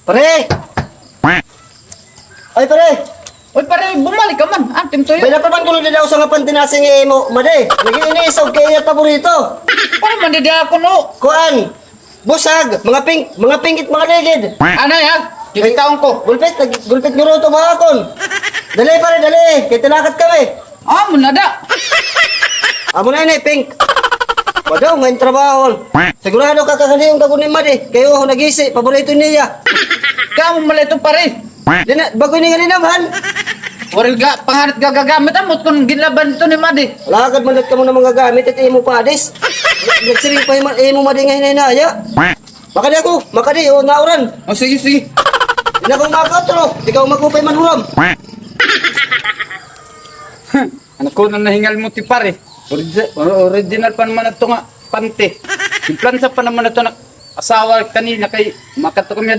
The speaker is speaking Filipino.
Pare! Ay, pare! Uy, pare, bumalik ka man. Antim to May yun. napaman ko na daw sa nga pantinasing mo, made. Nag-iinisog kay iyat paborito. Paano man di ako no? Kuan! Busag! Mga pingit, mga ligid! Ano yan? Kikitaon ko. Gulpit nga rin ito mga akon. Dali, pare, dali. Kaya tinakat kami. Ah, munada. Amo na yun eh, pink. Wadaw, ngayon trabaho. Sigurado ka kakanin yung kagunin made. Kayo ako nag-isi, paborito niya. Kamu malito pare. Bago ni nga naman. Waril ga, pangarit gagagamit amot kung ginaban ito ni Madi. Lagad man ka mo na mga gamit at imo pa adis. Nagsiring pa imo madi nga hinaya. Makadi ako, makadi o nauran. O sige, sige. Hindi na akong makatro, ikaw magupay man huram. Anak ko na nahingal mo ti pare. Original pa naman ito nga, pante. Implansa pa naman ito na asawa kanina kay makato kami daw